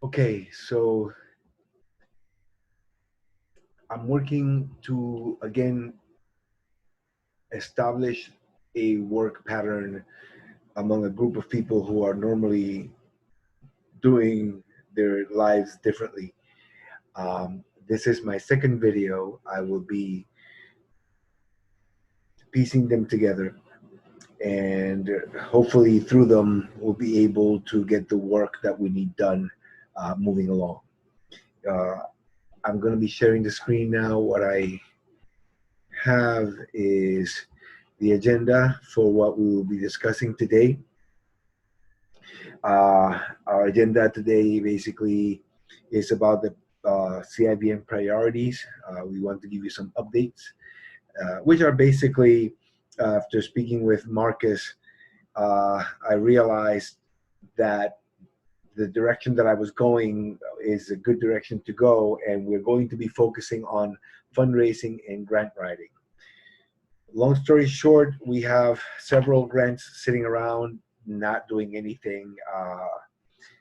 Okay, so I'm working to again establish a work pattern among a group of people who are normally doing their lives differently. This is my second video. I will be piecing them together, and hopefully through them we'll be able to get the work that we need done moving along. Uh, I'm going to be sharing the screen now. What I have is the agenda for what we will be discussing today. Our agenda today basically is about the CIVN priorities. We want to give you some updates, which are basically, after speaking with Marcus, I realized that the direction that I was going is a good direction to go, and we're going to be focusing on fundraising and grant writing. Long story short, we have several grants sitting around not doing anything.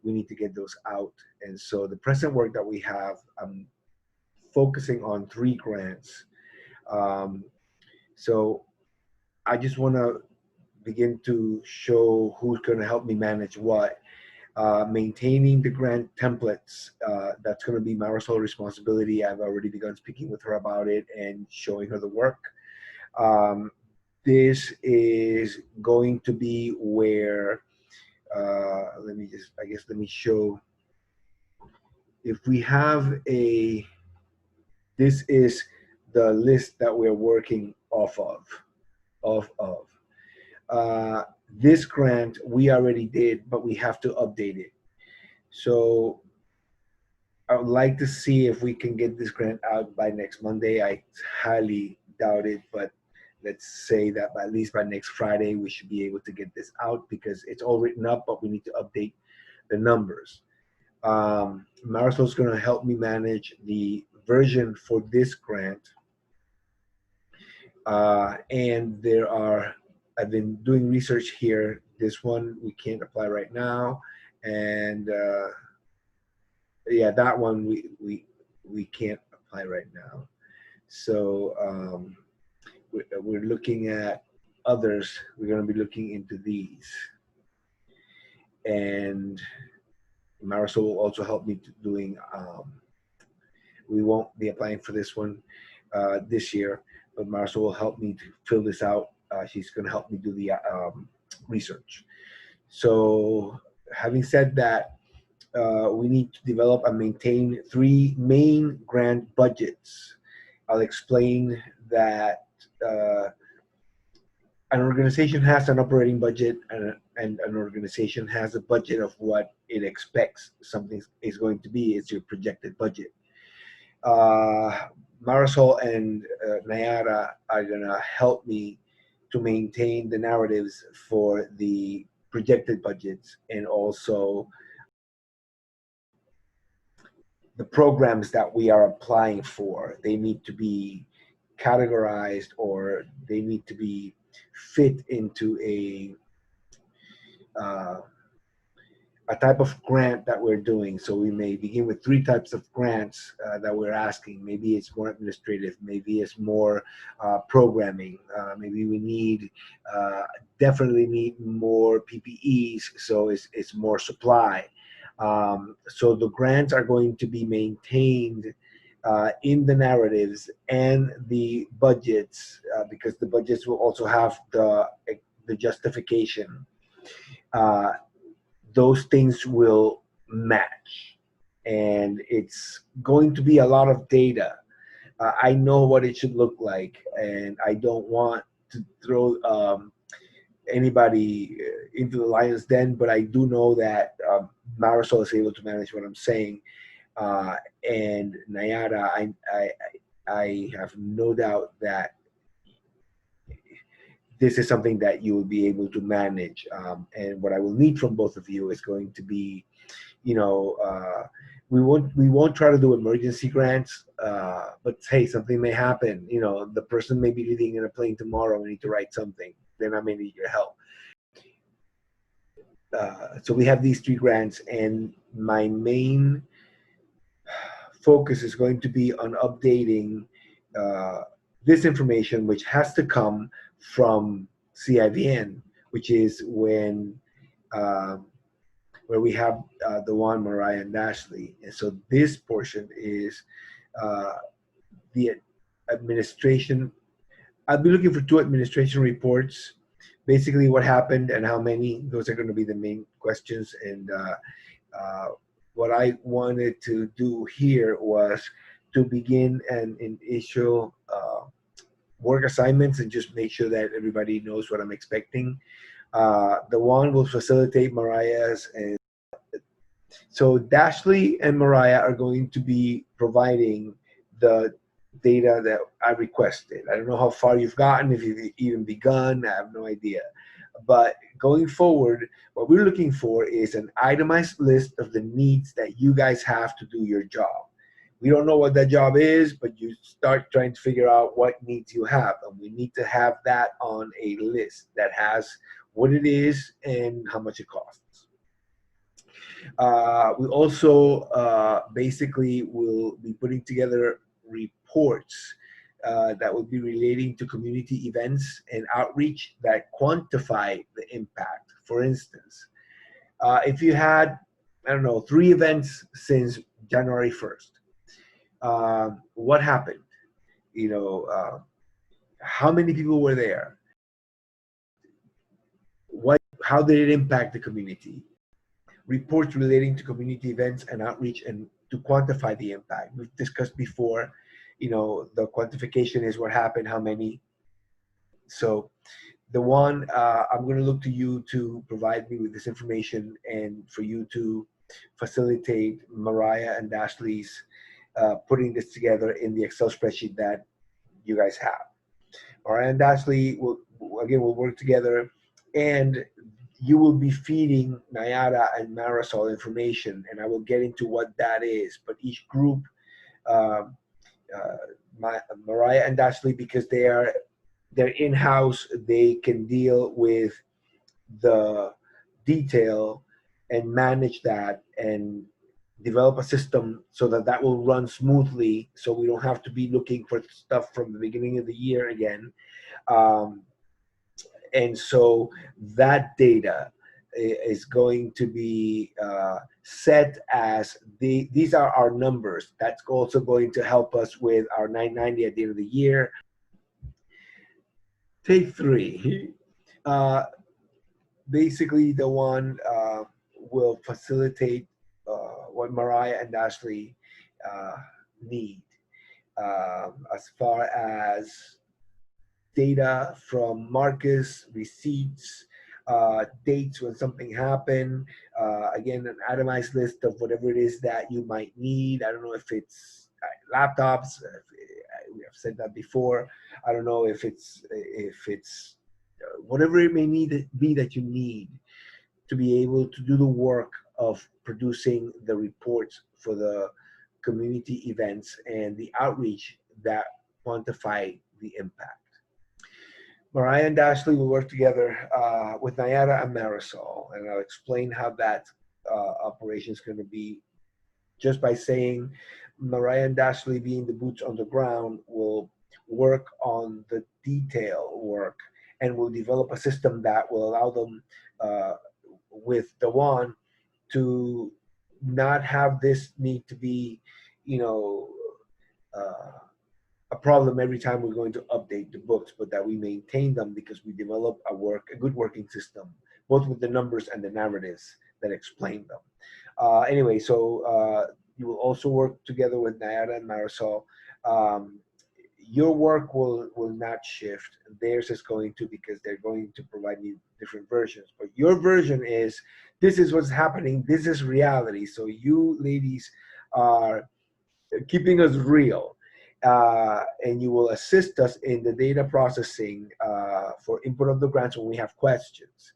We need to get those out. And so the present work that we have, I'm focusing on 3 grants. So I just want to begin to show who's going to help me manage what. Maintaining the grant templates, that's going to be Marisol's responsibility. I've already begun speaking with her about it and showing her the work. This is going to be where, let me show. If we have this is the list that we're working off of. This grant we already did, but we have to update it. So I would like to see if we can get this grant out by next Monday. I highly doubt it, but let's say that at least by next Friday, we should be able to get this out because it's all written up, but we need to update the numbers. Marisol's going to help me manage the version for this grant. And I've been doing research here. This one we can't apply right now. And yeah, that one we can't apply right now. So we're looking at others. We're going to be looking into these. And Marisol will also help me doing, we won't be applying for this one this year, but Marisol will help me to fill this out. She's going to help me do the research. So having said that, we need to develop and maintain 3 main grant budgets. I'll explain that an organization has an operating budget, and an organization has a budget of what it expects something is going to be. It's your projected budget. Marisol and Nayara are going to help me to maintain the narratives for the projected budgets, and also the programs that we are applying for. They need to be categorized, or they need to be fit into a type of grant that we're doing. So we may begin with 3 types of grants that we're asking. Maybe it's more administrative, maybe it's more programming, maybe we need definitely need more PPEs, so it's more supply. So the grants are going to be maintained in the narratives and the budgets, because the budgets will also have the justification. Those things will match, and it's going to be a lot of data. I know what it should look like, and I don't want to throw anybody into the lion's den, but I do know that Marisol is able to manage what I'm saying, and Nayara, I have no doubt that this is something that you will be able to manage. And what I will need from both of you is going to be, we won't try to do emergency grants, but hey, something may happen. The person may be leaving in a plane tomorrow and need to write something. Then I may need your help. So we have these 3 grants, and my main focus is going to be on updating this information, which has to come from CIVN, which is uh, where we have the one Mariah and Ashley. And so this portion is uh, the administration. I'll be looking for 2 administration reports, basically what happened and how many. Those are going to be the main questions. And uh, what I wanted to do here was to begin an initial work assignments and just make sure that everybody knows what I'm expecting. The one will facilitate Mariah's, and so Dashley and Mariah are going to be providing the data that I requested. I don't know how far you've gotten, if you've even begun, I have no idea. But going forward, what we're looking for is an itemized list of the needs that you guys have to do your job. We don't know what that job is, but you start trying to figure out what needs you have. And we need to have that on a list that has what it is and how much it costs. We also basically will be putting together reports that will be relating to community events and outreach that quantify the impact. For instance, if you had, I don't know, 3 events since January 1st, what happened? You know, how many people were there? How did it impact the community? Reports relating to community events and outreach and to quantify the impact. We've discussed before, you know, the quantification is what happened, how many. So the one, I'm going to look to you to provide me with this information and for you to facilitate Mariah and Ashley's putting this together in the Excel spreadsheet that you guys have. Mariah and Ashley will, again, we'll work together, and you will be feeding Nayara and Marisol information, and I will get into what that is. But each group, Mariah and Ashley, because they're in-house, they can deal with the detail and manage that and develop a system so that that will run smoothly, so we don't have to be looking for stuff from the beginning of the year again. And so that data is going to be set as these are our numbers. That's also going to help us with our 990 at the end of the year. Take 3. Basically, the one will facilitate what Mariah and Ashley need as far as data from Marcus, receipts, dates when something happened, again, an itemized list of whatever it is that you might need. I don't know if it's laptops, we have said that before. I don't know if it's whatever it may need be that you need to be able to do the work of producing the reports for the community events and the outreach that quantify the impact. Mariah and Ashley will work together with Nayara and Marisol, and I'll explain how that operation is going to be. Just by saying Mariah and Ashley, being the boots on the ground, will work on the detail work and will develop a system that will allow them with Dewan to not have this need to be, you know, a problem every time we're going to update the books, but that we maintain them because we develop a good working system, both with the numbers and the narratives that explain them. Anyway, so you will also work together with Nayara and Marisol. Your work will not shift. Theirs is going to, because they're going to provide you different versions. But your version is, this is what's happening. This is reality. So you ladies are keeping us real. And you will assist us in the data processing for input of the grants when we have questions.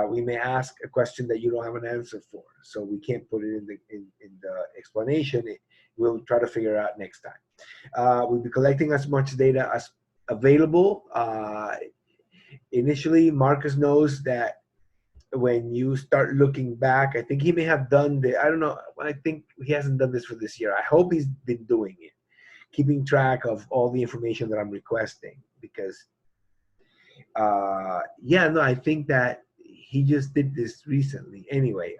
We may ask a question that you don't have an answer for, so we can't put it in the explanation. We'll try to figure it out next time. We'll be collecting as much data as available. Initially, Marcus knows that when you start looking back, I think he may have done I don't know. I think he hasn't done this for this year. I hope he's been doing it, keeping track of all the information that I'm requesting, because yeah, no, I think that he just did this recently. Anyway,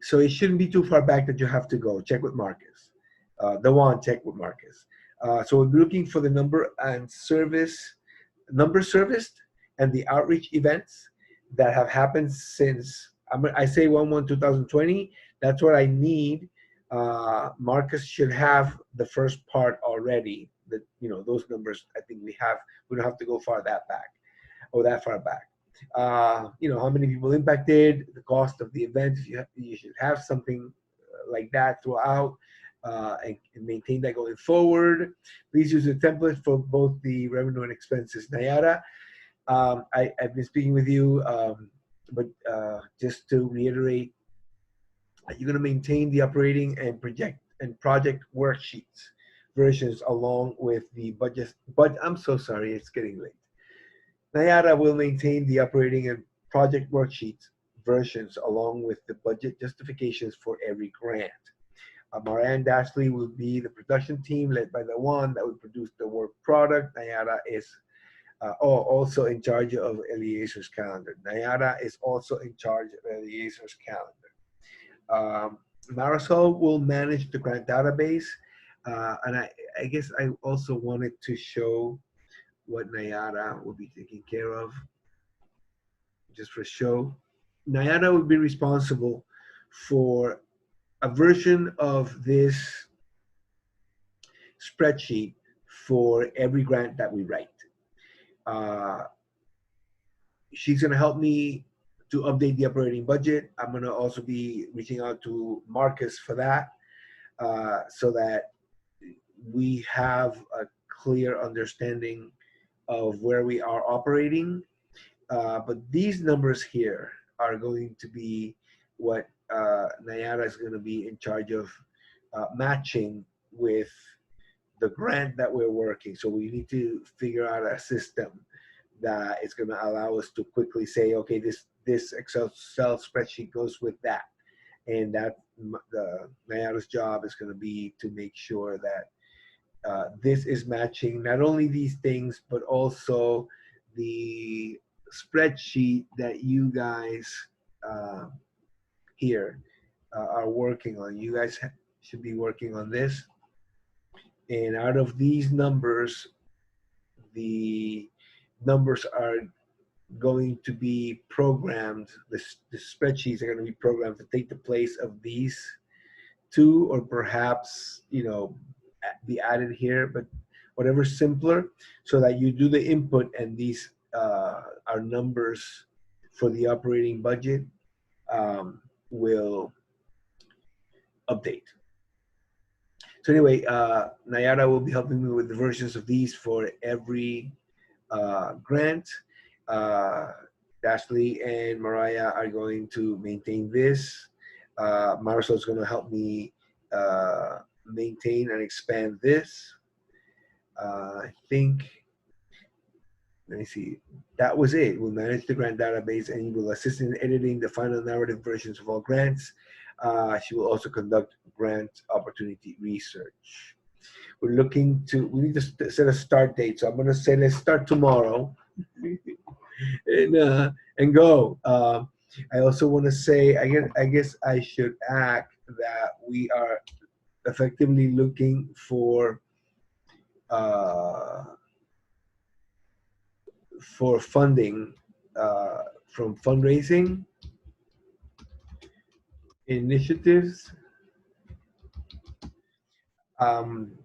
so it shouldn't be too far back that you have to go. Check with Marcus. The one, check with Marcus. So we're looking for the number serviced and the outreach events that have happened since, I say 1/1/2020. That's what I need. Marcus should have the first part already. That, those numbers. I think we have. We don't have to go that far back. How many people impacted, the cost of the event. You should have something like that throughout, and maintain that going forward. Please use a template for both the revenue and expenses. Nayara, I've been speaking with you, but just to reiterate, you're going to maintain the operating and project worksheets versions along with the budget. But I'm so sorry, it's getting late. Nayara will maintain the operating and project worksheets versions along with the budget justifications for every grant. Mariah and Dashley will be the production team led by the one that will produce the work product. Nayara is also in charge of Eliezer's calendar. Nayara is also in charge of Eliezer's calendar. Marisol will manage the grant database. And I guess I also wanted to show what Nayara will be taking care of, just for show. Nayara will be responsible for a version of this spreadsheet for every grant that we write. She's going to help me to update the operating budget. I'm going to also be reaching out to Marcus for that, so that we have a clear understanding of where we are operating. But these numbers here are going to be what Nayara is going to be in charge of matching with the grant that we're working. So we need to figure out a system that is going to allow us to quickly say, okay, this Excel spreadsheet goes with that. And that Nayara's job is going to be to make sure that this is matching not only these things, but also the spreadsheet that you guys here are working on. You guys should be working on this. And out of these numbers, the numbers are going to be programmed, the spreadsheets are going to be programmed to take the place of these two, or perhaps, be added here, but whatever's simpler, so that you do the input and these are numbers for the operating budget will update. So anyway, Nayara will be helping me with the versions of these for every grant. Dashley and Mariah are going to maintain this. Marisol is going to help me maintain and expand this. I think, let me see, that was it. We'll manage the grant database and will assist in editing the final narrative versions of all grants. She will also conduct grant opportunity research. We need to set a start date. So I'm going to say, let's start tomorrow and go. I also want to say, I guess I should add that we are effectively looking for funding from fundraising initiatives.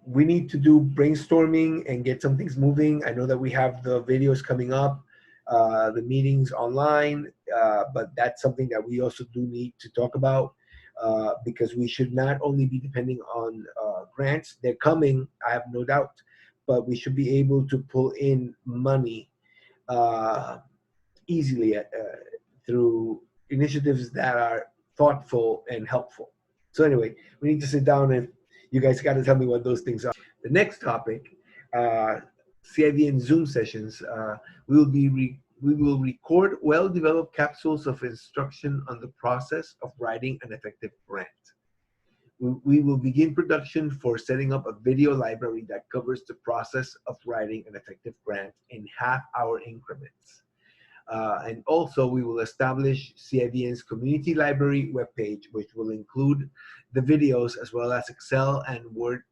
We need to do brainstorming and get some things moving. I know that we have the videos coming up, the meetings online, but that's something that we also do need to talk about, because we should not only be depending on grants. They're coming, I have no doubt, but we should be able to pull in money easily through initiatives that are thoughtful and helpful. So anyway, we need to sit down and you guys got to tell me what those things are. The next topic, CIVN Zoom sessions. We will be We will record well-developed capsules of instruction on the process of writing an effective grant. We will begin production for setting up a video library that covers the process of writing an effective grant in half-hour increments. And also, we will establish CIVN's community library webpage, which will include the videos as well as Excel and Word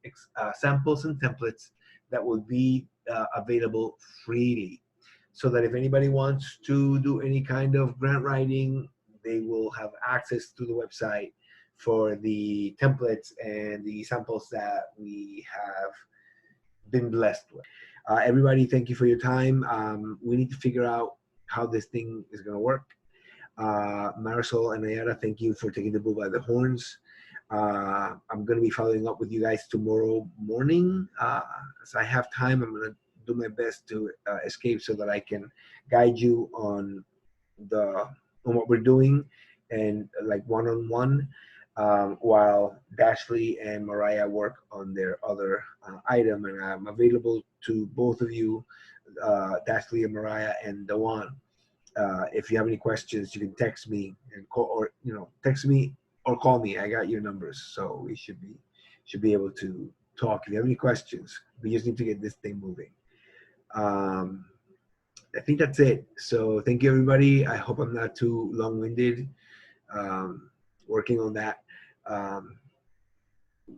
samples and templates that will be available freely. So that if anybody wants to do any kind of grant writing, they will have access to the website for the templates and the samples that we have been blessed with. Everybody, thank you for your time. We need to figure out how this thing is going to work. Marisol and Ayara, thank you for taking the bull by the horns. I'm going to be following up with you guys tomorrow morning. As I have time, I'm going to do my best to escape so that I can guide you on what we're doing and like one-on-one, while Dashley and Mariah work on their other item. And I'm available to both of you, Dashley and Mariah and Dewan. If you have any questions, you can text me and call, or text me or call me. I got your numbers, so we should be able to talk. If you have any questions, we just need to get this thing moving. I think that's it. So thank you, everybody. I hope I'm not too long-winded. Working on that.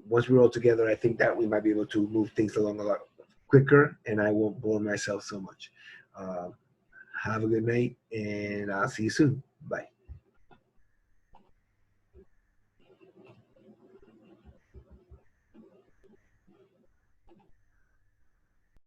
Once we're all together, I think that we might be able to move things along a lot quicker, and I won't bore myself so much. Have a good night, and I'll see you soon. Bye.